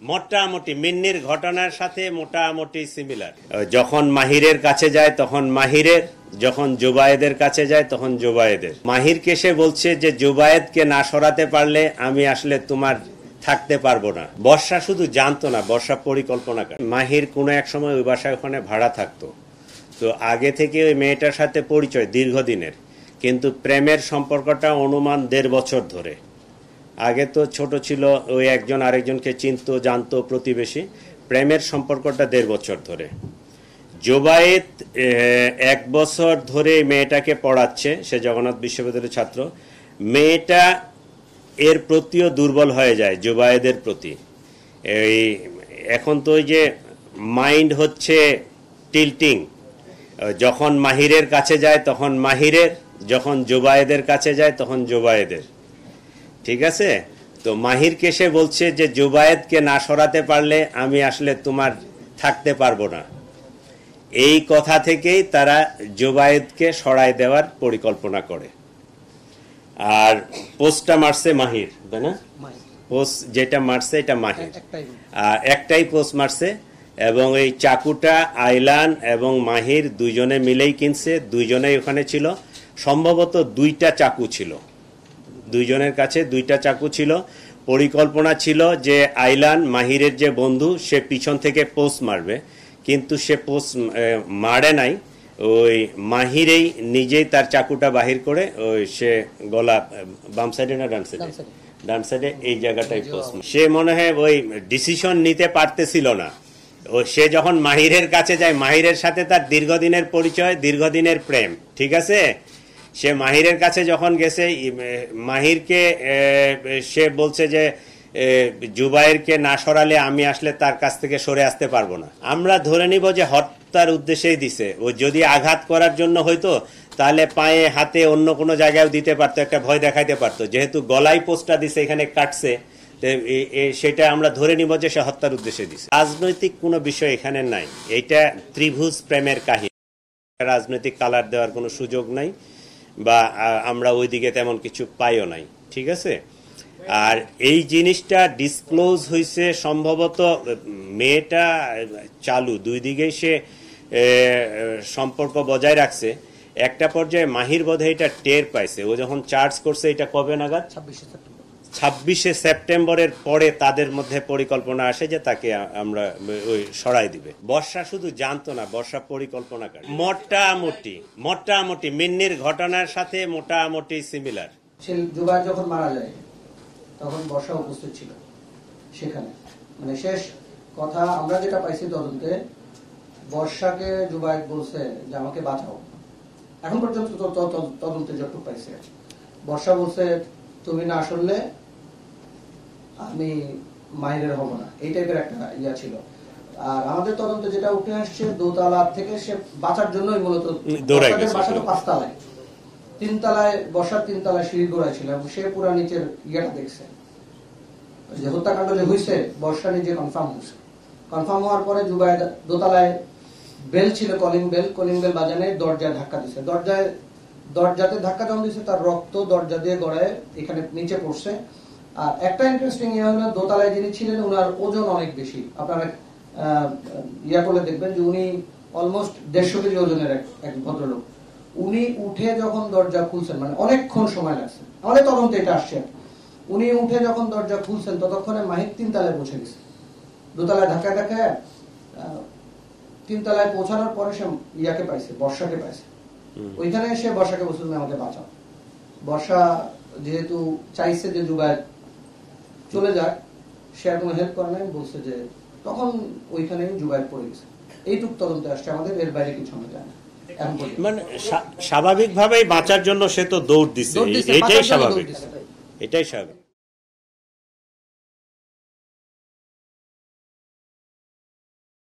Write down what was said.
মোটামুটি মিন্নির ঘটনার সাথে মোটামুটি সিমিলার। যখন মাহিরের কাছে যায় তখন মাহিরের, যখন জুবায়েদের কাছে যায় তখন জুবায়েদের। মাহিরকে সে বলছে যে জুবায়েদকে না সরাতে পারলে আমি আসলে তোমার থাকতে পারবো না। বর্ষা শুধু জানতো না, বর্ষা পরিকল্পনা করে। মাহির কোনো এক সময় ওই বাসায় ওখানে ভাড়া থাকতো, তো আগে থেকে ওই মেয়েটার সাথে পরিচয় দীর্ঘদিনের, কিন্তু প্রেমের সম্পর্কটা অনুমান 1.5 বছর ধরে। আগে তো ছোট ছিল, ওই একজন আরেকজনকে চিনতো, জানতো, প্রতিবেশী। প্রেমের সম্পর্কটা 1.5 বছর ধরে। জুবায়েদ 1 বছর ধরে মেয়েটাকে পড়াচ্ছে, সে জগন্নাথ বিশ্ববিদ্যালয়ের ছাত্র। মেয়েটা এর প্রতিও দুর্বল হয়ে যায় জুবায়েদের প্রতি। এই এখন তো ওই যে মাইন্ড হচ্ছে টিল্টিং, যখন মাহিরের কাছে যায় তখন মাহিরের, যখন জুবায়েদের কাছে যায় তখন জুবায়েদের। ঠিক আছে, তো মাহিরকে সে বলছে যে জুবায়েদকে না সরাতে পারলে আমি আসলে তোমার থাকতে পারবো না। এই কথা থেকেই তারা জুবায়েদকে সরাই দেওয়ার পরিকল্পনা করে। আর পোস্টটা মারছে মাহির, তাই না? পোস্ট যেটা মারছে এটা মাহির, আর একটাই পোস্ট মারছে। এবং এই চাকুটা আইলান এবং মাহির দুইজনে মিলেই কিনছে, দুইজনেই ওখানে ছিল। সম্ভবত 2টা চাকু ছিল, দুইজনের কাছে 2টা চাকু ছিল। পরিকল্পনা ছিল যে আইলান মাহিরের যে বন্ধু, সে পিছন থেকে পোস্ট মারবে, কিন্তু সে পোস্ট মারে নাই। ওই মাহিরেই নিজেই তার চাকুটা বাহির করে ওই সে গলা বাম সাইডে না ডান সাইডে, ডান সাইডে এই জায়গাটাই পোস্ট। সে মনে হয় ওই ডিসিশন নিতে পারতেছিল না। ও সে যখন মাহিরের কাছে যায়, মাহিরের সাথে তার দীর্ঘদিনের পরিচয়, দীর্ঘদিনের প্রেম। ঠিক আছে, সে মাহিরের কাছে যখন গেছে, মাহিরকে সে বলছে যে জুবায়েরকে না সরালে আমি আসলে তার কাছ থেকে সরে আসতে পারবো না। আমরা ধরে নিব যে হত্যার উদ্দেশ্যেই দিছে। ও যদি আঘাত করার জন্য হয়তো তাহলে পায়ে হাতে অন্য কোনো জায়গায় দিতে পারতো, একটা ভয় দেখাইতে পারতো। যেহেতু গলায় পোস্টটা দিছে, এখানে কাটছে, সেটা আমরা ধরে নিব যে সে হত্যার উদ্দেশ্যে দিছে। রাজনৈতিক কোনো বিষয় এখানে নাই, এটা ত্রিভুজ প্রেমের কাহিনী। রাজনৈতিক কালার দেওয়ার কোনো সুযোগ নাই, বা আমরা ওইদিকে তেমন কিছু পাইও নাই। ঠিক আছে, আর এই জিনিসটা ডিসক্লোজ হয়েছে সম্ভবত, মেয়েটা চালু, দুই দিকেই সে সম্পর্ক বজায় রাখছে। একটা পর্যায়ে মাহির বোধহয় এটা টের পাইছে। ও যখন চার্জ করছে, এটা কবে নাগাদ? 26শে সেপ্টেম্বরের পরে তাদের মধ্যে পরিকল্পনা আসে যে তাকে আমরা ওই সরাই দিবে। বর্ষা শুধু জানতো না, বর্ষা পরিকল্পনা করে। মোটামুটি মিন্নির ঘটনার সাথে মোটামুটি সিমিলার। জুবায়েদ যখন মারা যায় তখন বর্ষা উপস্থিত ছিল সেখানে। মানে শেষ কথা আমরা যেটা পাইছি তদন্তে, বর্ষাকে জুবায়েদ বলছে যে আমাকে বাঁচাও। এখন পর্যন্ত তদন্তে যতটুকু পাইছে, বর্ষা বলছে তুমি না আসলে আমি মাহিরের হব না, এই টাইপের একটা ইয়া ছিল। আর আমাদের তদন্তে যেটা উঠে আসছে, দোতলা থেকে সে বাঁচার জন্যই মূলত, বাসা তো 5 তলায়, 3 তলায়, বর্ষার 3 তলায় সিঁড়ি গোড়ায় ছিল, এবং সে পুরা নিচের ইয়েটা দেখছে যে হত্যাকাণ্ড যে হয়েছে। বর্ষা নিজে কনফার্ম হয়েছে। কনফার্ম হওয়ার পরে জুবায়েদ দোতলায় বেল ছিল, কলিং বেল বাজানে দরজায় ধাক্কা দিছে। দরজাতে ধাক্কা যখন দিচ্ছে, তার রক্ত দরজা দিয়ে গড়ায় এখানে নিচে পড়ছে। আর একটা ইন্টারেস্টিং ইয়ে হলো, দোতলায় যিনি ছিলেন ওনার ওজন অনেক বেশি। আপনারা ইয়া করলে দেখবেন যে উনি অলমোস্ট 150 কেজি ওজনের এক ভদ্রলোক। উনি উঠে যখন দরজা খুলছেন, মানে অনেকক্ষণ সময় লাগছে, আমাদের তদন্তে এটা আসছে। উনি উঠে যখন দরজা খুলছেন, ততক্ষণে মাহির 3 তলায় পৌঁছে গেছে। দোতলায় ধাক্কা 3 তলায় পৌঁছানোর পরে সে ইয়াকে পাইছে, বর্ষাকে পাইছে। ওইখানে এসে বর্ষাকে বলছে তুমি আমাকে বাঁচাও। বর্ষা যেহেতু চাইছে যে জুবায়েদ চলে যাক, সে আর কোনো হেল্প করে নাই, বলছে যে তখন ওইখানে জুবায়েদ পড়ে গেছে। এইটুক তদন্তে আসছে আমাদের, এর বাইরে কিছু আমরা জানি না। মানে স্বাভাবিকভাবেই বাঁচার জন্য সে তো দৌড় দিছে, এটাই স্বাভাবিক।